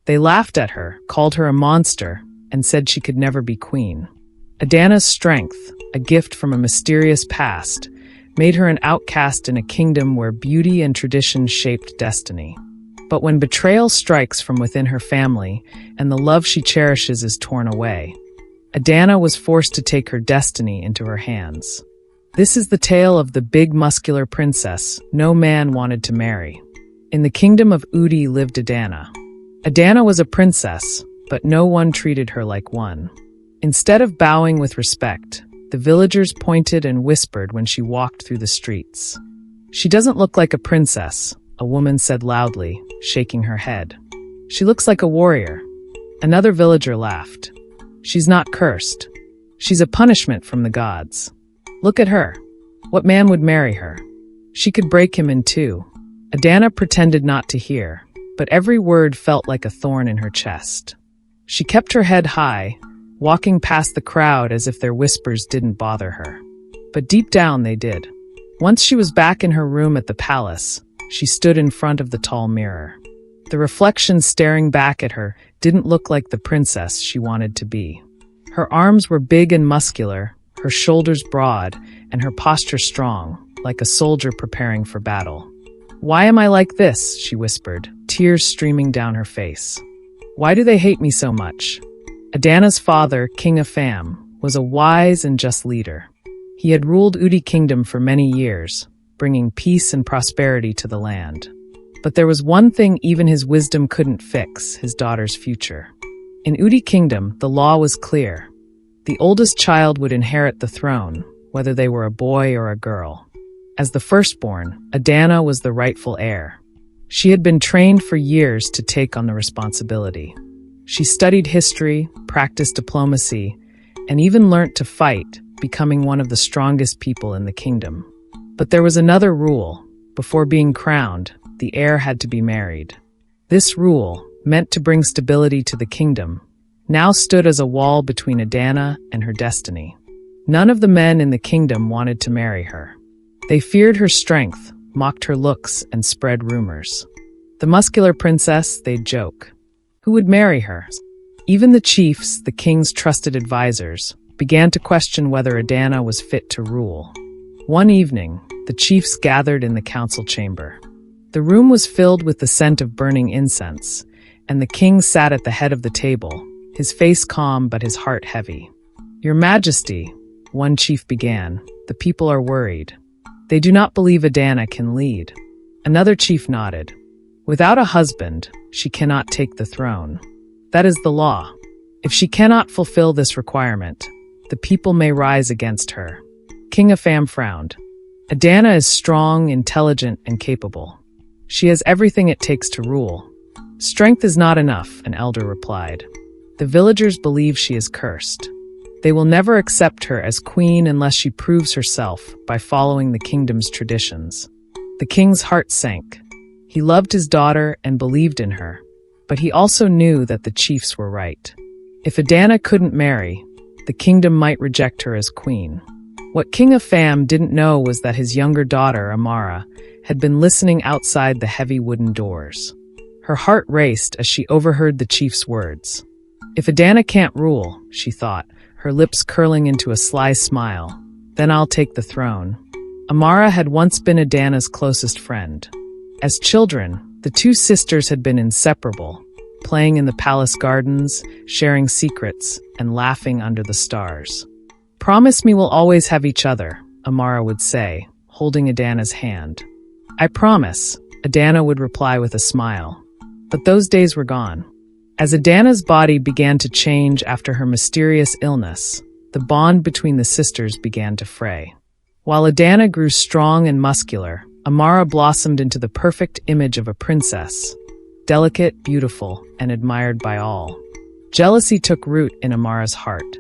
They laughed at her, called her a monster, and said she could never be queen. Adanna's strength, a gift from a mysterious past, made her an outcast in a kingdom where beauty and tradition shaped destiny. But when betrayal strikes from within her family and the love she cherishes is torn away, Adanna was forced to take her destiny into her hands. This is the tale of the big muscular princess no man wanted to marry. In the kingdom of Udi lived Adanna. Adanna was a princess, but no one treated her like one. Instead of bowing with respect, the villagers pointed and whispered when she walked through the streets. "She doesn't look like a princess," a woman said loudly, shaking her head. "She looks like a warrior." Another villager laughed. "She's not cursed. She's a punishment from the gods. Look at her. What man would marry her? She could break him in two." Adanna pretended not to hear, but every word felt like a thorn in her chest. She kept her head high, walking past the crowd as if their whispers didn't bother her. But deep down they did. Once she was back in her room at the palace, she stood in front of the tall mirror. The reflection staring back at her didn't look like the princess she wanted to be. Her arms were big and muscular, her shoulders broad, and her posture strong, like a soldier preparing for battle. "Why am I like this?" she whispered, tears streaming down her face. "Why do they hate me so much?" Adanna's father, King Afam, was a wise and just leader. He had ruled Udi Kingdom for many years, bringing peace and prosperity to the land. But there was one thing even his wisdom couldn't fix: his daughter's future. In Udi Kingdom, the law was clear. The oldest child would inherit the throne, whether they were a boy or a girl. As the firstborn, Adanna was the rightful heir. She had been trained for years to take on the responsibility. She studied history, practiced diplomacy, and even learnt to fight, becoming one of the strongest people in the kingdom. But there was another rule. Before being crowned, the heir had to be married. This rule, meant to bring stability to the kingdom, now stood as a wall between Adanna and her destiny. None of the men in the kingdom wanted to marry her. They feared her strength, mocked her looks, and spread rumors. The muscular princess, they'd joke. Who would marry her? Even the chiefs, the king's trusted advisors, began to question whether Adanna was fit to rule. One evening, the chiefs gathered in the council chamber. The room was filled with the scent of burning incense, and the king sat at the head of the table, his face calm but his heart heavy. "Your Majesty," one chief began, "the people are worried. They do not believe Adanna can lead." Another chief nodded. "Without a husband, she cannot take the throne. That is the law. If she cannot fulfill this requirement, the people may rise against her." King Afam frowned. "Adanna is strong, intelligent, and capable. She has everything it takes to rule." "Strength is not enough," an elder replied. "The villagers believe she is cursed. They will never accept her as queen unless she proves herself by following the kingdom's traditions." The king's heart sank. He loved his daughter and believed in her, but he also knew that the chiefs were right. If Adanna couldn't marry, the kingdom might reject her as queen. What King Afam didn't know was that his younger daughter, Amara, had been listening outside the heavy wooden doors. Her heart raced as she overheard the chief's words. "If Adanna can't rule," she thought, her lips curling into a sly smile, "then I'll take the throne." Amara had once been Adanna's closest friend. As children, the two sisters had been inseparable, playing in the palace gardens, sharing secrets, and laughing under the stars. "Promise me we'll always have each other," Amara would say, holding Adanna's hand. "I promise," Adanna would reply with a smile. But those days were gone. As Adanna's body began to change after her mysterious illness, the bond between the sisters began to fray. While Adanna grew strong and muscular, Amara blossomed into the perfect image of a princess, delicate, beautiful, and admired by all. Jealousy took root in Amara's heart.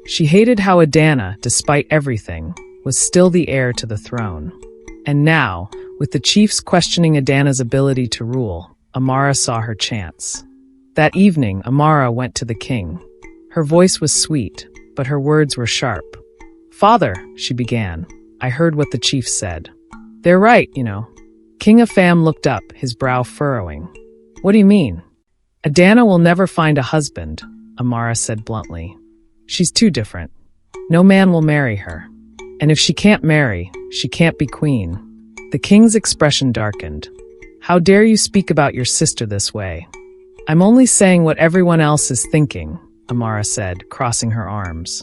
She hated how Adanna, despite everything, was still the heir to the throne. And now, with the chiefs questioning Adanna's ability to rule, Amara saw her chance. That evening, Amara went to the king. Her voice was sweet, but her words were sharp. "Father," she began, "I heard what the chief said. They're right, you know." King Afam looked up, his brow furrowing. "What do you mean?" Adanna will never find a husband, Amara said bluntly. She's too different. No man will marry her. And if she can't marry, she can't be queen. The king's expression darkened. How dare you speak about your sister this way? I'm only saying what everyone else is thinking, Amara said, crossing her arms.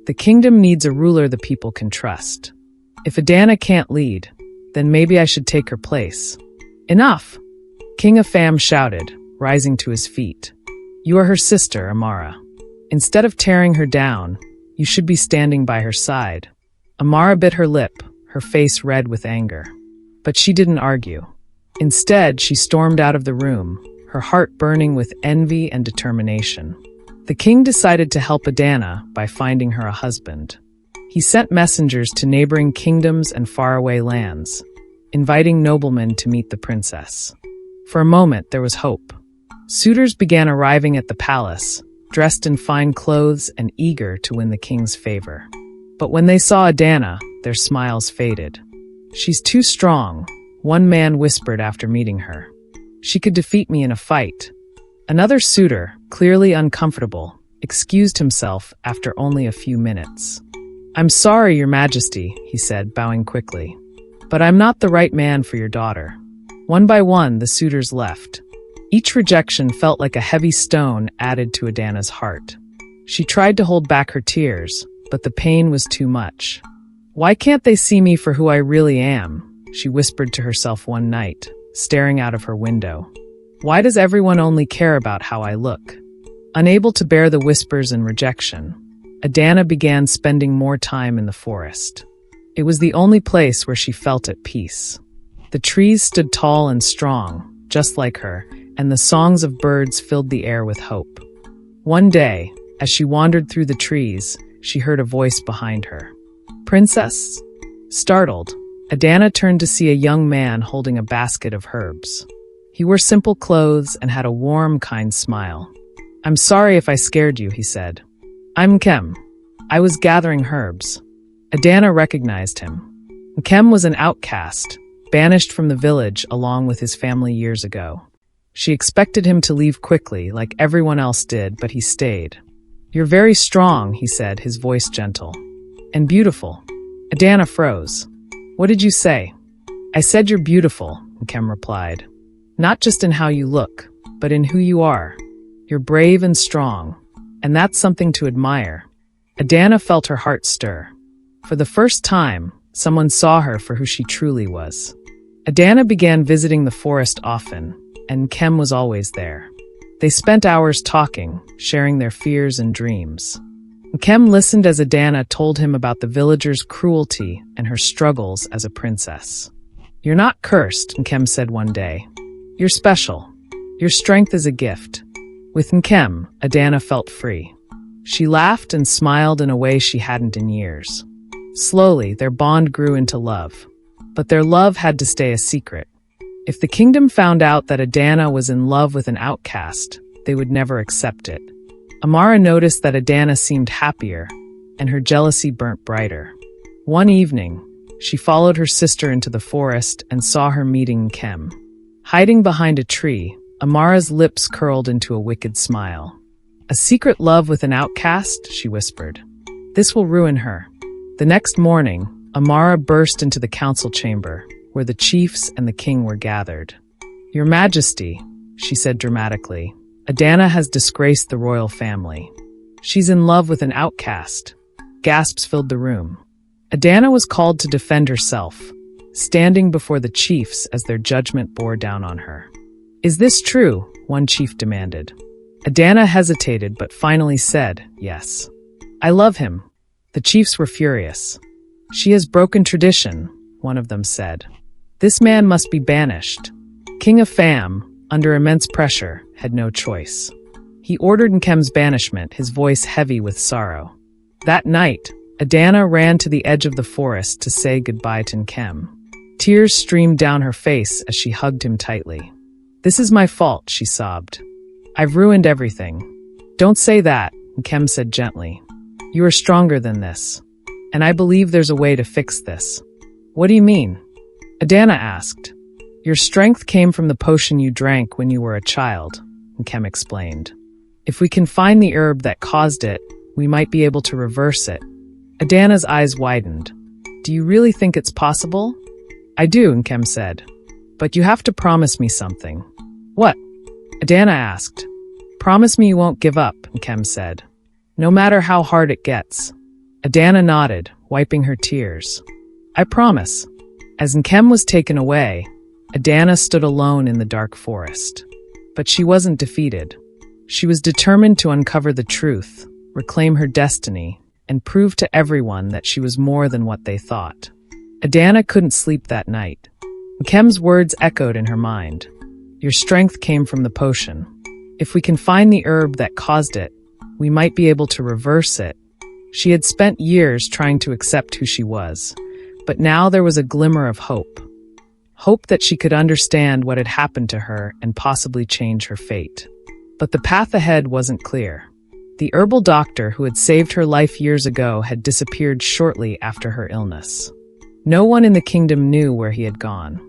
The kingdom needs a ruler the people can trust. If Adanna can't lead, then maybe I should take her place. Enough! King Afam shouted, rising to his feet. You are her sister, Amara. Instead of tearing her down, you should be standing by her side. Amara bit her lip, her face red with anger. But she didn't argue. Instead, she stormed out of the room, her heart burning with envy and determination. The king decided to help Adanna by finding her a husband. He sent messengers to neighboring kingdoms and faraway lands, inviting noblemen to meet the princess. For a moment, there was hope. Suitors began arriving at the palace, dressed in fine clothes and eager to win the king's favor. But when they saw Adanna, their smiles faded. She's too strong, one man whispered after meeting her. She could defeat me in a fight. Another suitor, clearly uncomfortable, excused himself after only a few minutes. I'm sorry, Your Majesty, he said, bowing quickly. But I'm not the right man for your daughter. One by one, the suitors left. Each rejection felt like a heavy stone added to Adanna's heart. She tried to hold back her tears, but the pain was too much. Why can't they see me for who I really am? She whispered to herself one night, staring out of her window. Why does everyone only care about how I look? Unable to bear the whispers and rejection, Adanna began spending more time in the forest. It was the only place where she felt at peace. The trees stood tall and strong, just like her, and the songs of birds filled the air with hope. One day, as she wandered through the trees, she heard a voice behind her. Princess? Startled, Adanna turned to see a young man holding a basket of herbs. He wore simple clothes and had a warm, kind smile. I'm sorry if I scared you, he said. I'm Nkem. I was gathering herbs. Adanna recognized him. Nkem was an outcast, banished from the village along with his family years ago. She expected him to leave quickly, like everyone else did, but he stayed. You're very strong, he said, his voice gentle. And beautiful. Adanna froze. What did you say? I said you're beautiful, Nkem replied. Not just in how you look, but in who you are. You're brave and strong, and that's something to admire. Adanna felt her heart stir. For the first time, someone saw her for who she truly was. Adanna began visiting the forest often, and Nkem was always there. They spent hours talking, sharing their fears and dreams. Nkem listened as Adanna told him about the villagers' cruelty and her struggles as a princess. You're not cursed, Nkem said one day. You're special. Your strength is a gift. With Nkem, Adanna felt free. She laughed and smiled in a way she hadn't in years. Slowly, their bond grew into love. But their love had to stay a secret. If the kingdom found out that Adanna was in love with an outcast, they would never accept it. Amara noticed that Adanna seemed happier, and her jealousy burnt brighter. One evening, she followed her sister into the forest and saw her meeting Nkem. Hiding behind a tree, Amara's lips curled into a wicked smile. A secret love with an outcast, she whispered. This will ruin her. The next morning, Amara burst into the council chamber, where the chiefs and the king were gathered. Your Majesty, she said dramatically, Adanna has disgraced the royal family. She's in love with an outcast. Gasps filled the room. Adanna was called to defend herself, standing before the chiefs as their judgment bore down on her. Is this true? One chief demanded. Adanna hesitated but finally said, yes. I love him. The chiefs were furious. She has broken tradition, one of them said. This man must be banished. King Afam, under immense pressure, had no choice. He ordered Nkem's banishment, his voice heavy with sorrow. That night, Adanna ran to the edge of the forest to say goodbye to Nkem. Tears streamed down her face as she hugged him tightly. This is my fault, she sobbed. I've ruined everything. Don't say that, Nkem said gently. You are stronger than this. And I believe there's a way to fix this. What do you mean? Adanna asked. Your strength came from the potion you drank when you were a child. Nkem explained. If we can find the herb that caused it, we might be able to reverse it. Adanna's eyes widened. Do you really think it's possible? I do, Nkem said. But you have to promise me something. What? Adanna asked. Promise me you won't give up, Nkem said. No matter how hard it gets. Adanna nodded, wiping her tears. I promise. As Nkem was taken away, Adanna stood alone in the dark forest. But she wasn't defeated. She was determined to uncover the truth, reclaim her destiny, and prove to everyone that she was more than what they thought. Adanna couldn't sleep that night. Nkem's words echoed in her mind. Your strength came from the potion. If we can find the herb that caused it, we might be able to reverse it. She had spent years trying to accept who she was, but now there was a glimmer of hope. Hope that she could understand what had happened to her and possibly change her fate. But the path ahead wasn't clear. The herbal doctor who had saved her life years ago had disappeared shortly after her illness. No one in the kingdom knew where he had gone.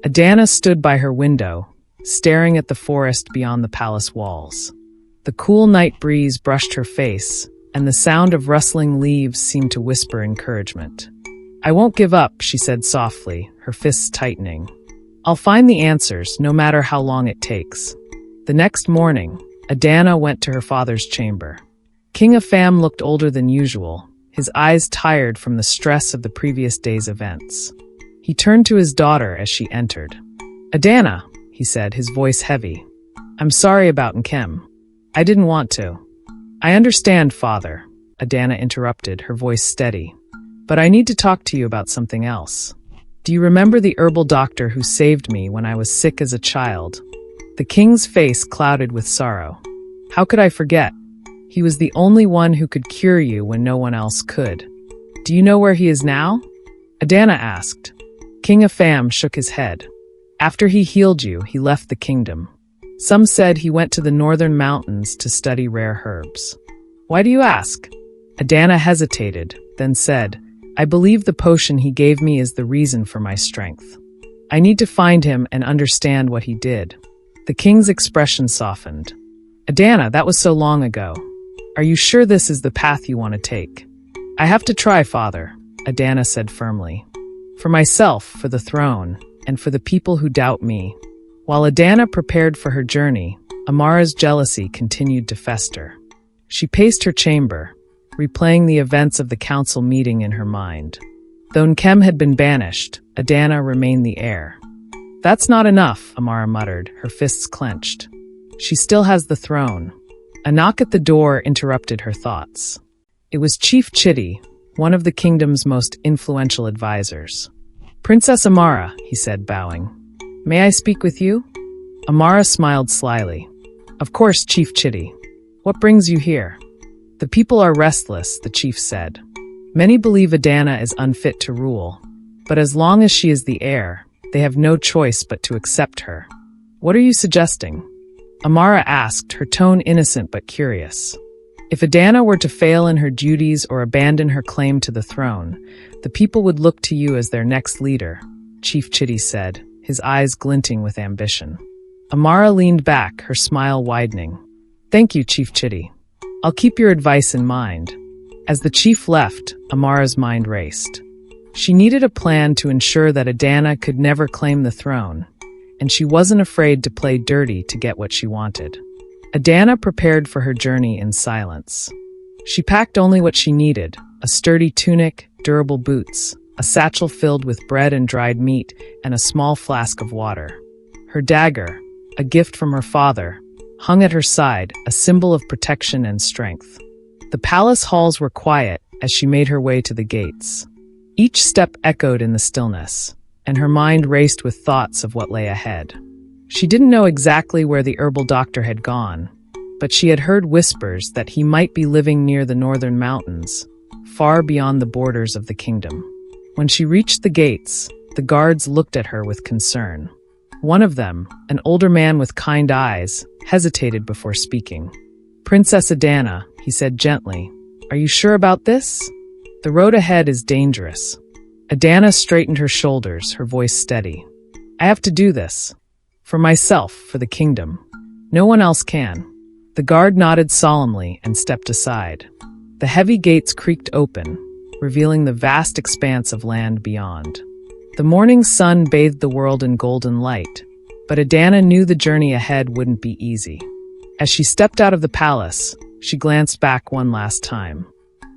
Adanna stood by her window, staring at the forest beyond the palace walls. The cool night breeze brushed her face, and the sound of rustling leaves seemed to whisper encouragement. I won't give up, she said softly, her fists tightening. I'll find the answers, no matter how long it takes. The next morning, Adanna went to her father's chamber. King Afam looked older than usual, his eyes tired from the stress of the previous day's events. He turned to his daughter as she entered. Adanna, he said, his voice heavy. I'm sorry about Nkem. I didn't want to. I understand, father, Adanna interrupted, her voice steady. But I need to talk to you about something else. Do you remember the herbal doctor who saved me when I was sick as a child? The king's face clouded with sorrow. How could I forget? He was the only one who could cure you when no one else could. Do you know where he is now? Adanna asked. King Afam shook his head. After he healed you, he left the kingdom. Some said he went to the northern mountains to study rare herbs. Why do you ask? Adanna hesitated, then said, I believe the potion he gave me is the reason for my strength. I need to find him and understand what he did. The king's expression softened. Adanna, that was so long ago. Are you sure this is the path you want to take? I have to try, father, Adanna said firmly. For myself, for the throne, and for the people who doubt me. While Adanna prepared for her journey, Amara's jealousy continued to fester. She paced her chamber, replaying the events of the council meeting in her mind. Though Nkem had been banished, Adanna remained the heir. That's not enough, Amara muttered, her fists clenched. She still has the throne. A knock at the door interrupted her thoughts. It was Chief Chitty, one of the kingdom's most influential advisors. Princess Amara, he said, bowing. May I speak with you? Amara smiled slyly. Of course, Chief Chitty. What brings you here? The people are restless, the chief said. Many believe Adanna is unfit to rule, but as long as she is the heir, they have no choice but to accept her. What are you suggesting? Amara asked, her tone innocent but curious. If Adanna were to fail in her duties or abandon her claim to the throne, the people would look to you as their next leader, Chief Chitty said, his eyes glinting with ambition. Amara leaned back, her smile widening. Thank you, Chief Chitty. I'll keep your advice in mind. As the chief left, Amara's mind raced. She needed a plan to ensure that Adanna could never claim the throne, and she wasn't afraid to play dirty to get what she wanted. Adanna prepared for her journey in silence. She packed only what she needed, a sturdy tunic, durable boots, a satchel filled with bread and dried meat, and a small flask of water. Her dagger, a gift from her father, hung at her side, a symbol of protection and strength. The palace halls were quiet as she made her way to the gates. Each step echoed in the stillness, and her mind raced with thoughts of what lay ahead. She didn't know exactly where the herbal doctor had gone, but she had heard whispers that he might be living near the northern mountains, far beyond the borders of the kingdom. When she reached the gates, the guards looked at her with concern. One of them, an older man with kind eyes, hesitated before speaking. Princess Adanna, he said gently, are you sure about this? The road ahead is dangerous. Adanna straightened her shoulders, her voice steady. I have to do this. For myself, for the kingdom. No one else can. The guard nodded solemnly and stepped aside. The heavy gates creaked open, revealing the vast expanse of land beyond. The morning sun bathed the world in golden light, but Adanna knew the journey ahead wouldn't be easy. As she stepped out of the palace, she glanced back one last time.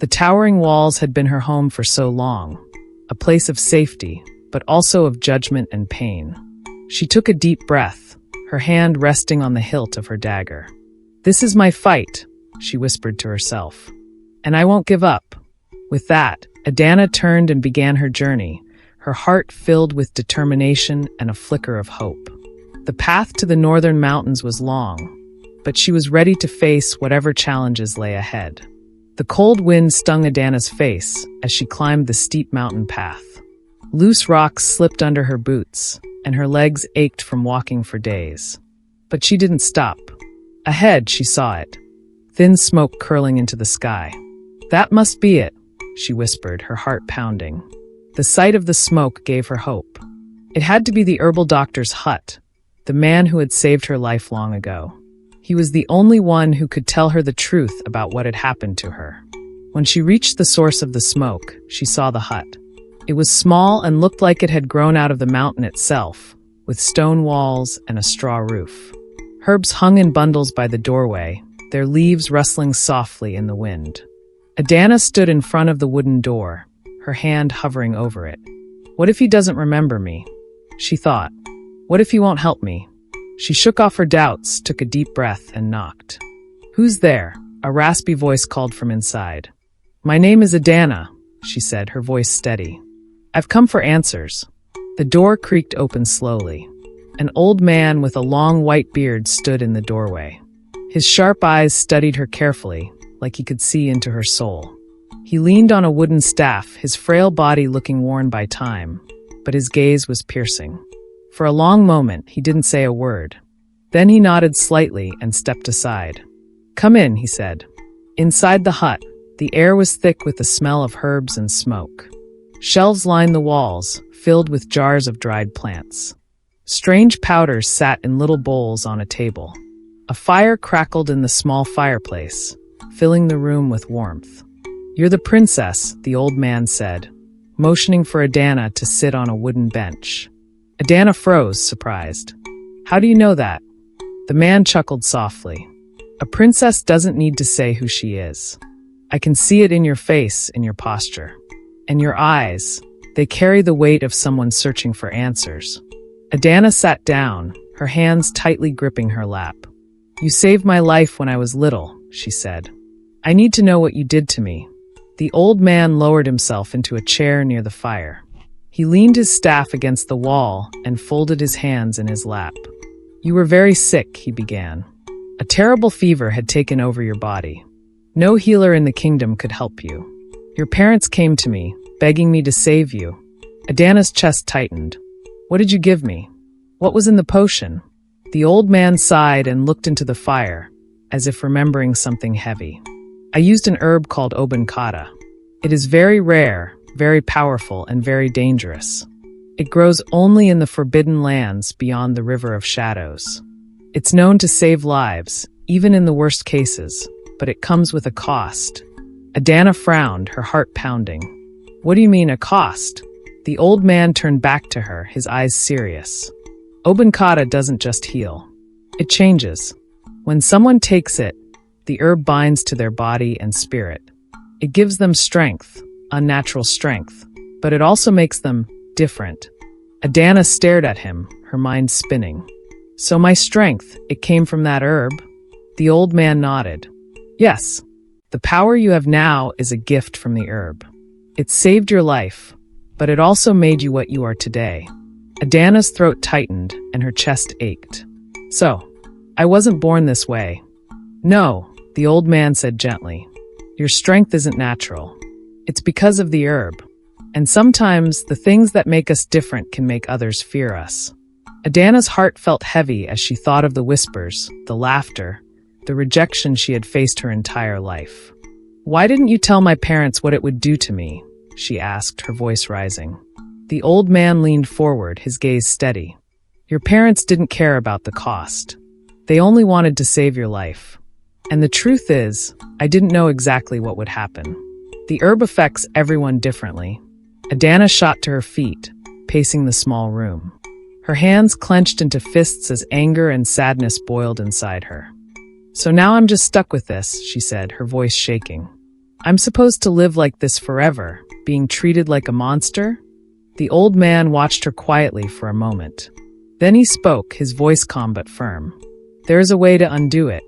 The towering walls had been her home for so long, a place of safety, but also of judgment and pain. She took a deep breath, her hand resting on the hilt of her dagger. "This is my fight," she whispered to herself. "And I won't give up." With that, Adanna turned and began her journey, her heart filled with determination and a flicker of hope. The path to the northern mountains was long, but she was ready to face whatever challenges lay ahead. The cold wind stung Adanna's face as she climbed the steep mountain path. Loose rocks slipped under her boots, and her legs ached from walking for days. But she didn't stop. Ahead, she saw it, thin smoke curling into the sky. "That must be it," she whispered, her heart pounding. The sight of the smoke gave her hope. It had to be the herbal doctor's hut, the man who had saved her life long ago. He was the only one who could tell her the truth about what had happened to her. When she reached the source of the smoke, she saw the hut. It was small and looked like it had grown out of the mountain itself, with stone walls and a straw roof. Herbs hung in bundles by the doorway, their leaves rustling softly in the wind. Adanna stood in front of the wooden door, her hand hovering over it. "What if he doesn't remember me?" she thought. "What if he won't help me?" She shook off her doubts, took a deep breath, and knocked. "Who's there?" a raspy voice called from inside. "My name is Adanna," she said, her voice steady. "I've come for answers." The door creaked open slowly. An old man with a long white beard stood in the doorway. His sharp eyes studied her carefully, like he could see into her soul. He leaned on a wooden staff, his frail body looking worn by time, but his gaze was piercing. For a long moment, he didn't say a word. Then he nodded slightly and stepped aside. "Come in," he said. Inside the hut, the air was thick with the smell of herbs and smoke. Shelves lined the walls, filled with jars of dried plants. Strange powders sat in little bowls on a table. A fire crackled in the small fireplace, filling the room with warmth. "You're the princess," the old man said, motioning for Adanna to sit on a wooden bench. Adanna froze, surprised. "How do you know that?" The man chuckled softly. "A princess doesn't need to say who she is. I can see it in your face, in your posture. And your eyes, they carry the weight of someone searching for answers." Adanna sat down, her hands tightly gripping her lap. "You saved my life when I was little," she said. "I need to know what you did to me." The old man lowered himself into a chair near the fire. He leaned his staff against the wall and folded his hands in his lap. "You were very sick," he began. "A terrible fever had taken over your body. No healer in the kingdom could help you. Your parents came to me, begging me to save you." Adanna's chest tightened. "What did you give me? What was in the potion?" The old man sighed and looked into the fire, as if remembering something heavy. "I used an herb called obankata. It is very rare, very powerful, and very dangerous. It grows only in the forbidden lands beyond the River of Shadows. It's known to save lives, even in the worst cases, but it comes with a cost." Adanna frowned, her heart pounding. "What do you mean, a cost?" The old man turned back to her, his eyes serious. "Obankata doesn't just heal. It changes. When someone takes it, the herb binds to their body and spirit. It gives them strength, unnatural strength, but it also makes them different." Adanna stared at him, her mind spinning. "So my strength, it came from that herb?" The old man nodded. "Yes. The power you have now is a gift from the herb. It saved your life, but it also made you what you are today." Adanna's throat tightened and her chest ached. "So, I wasn't born this way." "No," the old man said gently. "Your strength isn't natural. It's because of the herb. And sometimes the things that make us different can make others fear us." Adanna's heart felt heavy as she thought of the whispers, the laughter, the rejection she had faced her entire life. "Why didn't you tell my parents what it would do to me?" she asked, her voice rising. The old man leaned forward, his gaze steady. "Your parents didn't care about the cost. They only wanted to save your life. And the truth is, I didn't know exactly what would happen. The herb affects everyone differently. Adanna shot to her feet, pacing the small room. Her hands clenched into fists as anger and sadness boiled inside her. So now I'm just stuck with this, she said, her voice shaking. I'm supposed to live like this forever, being treated like a monster? The old man watched her quietly for a moment. Then he spoke, his voice calm but firm. There is a way to undo it.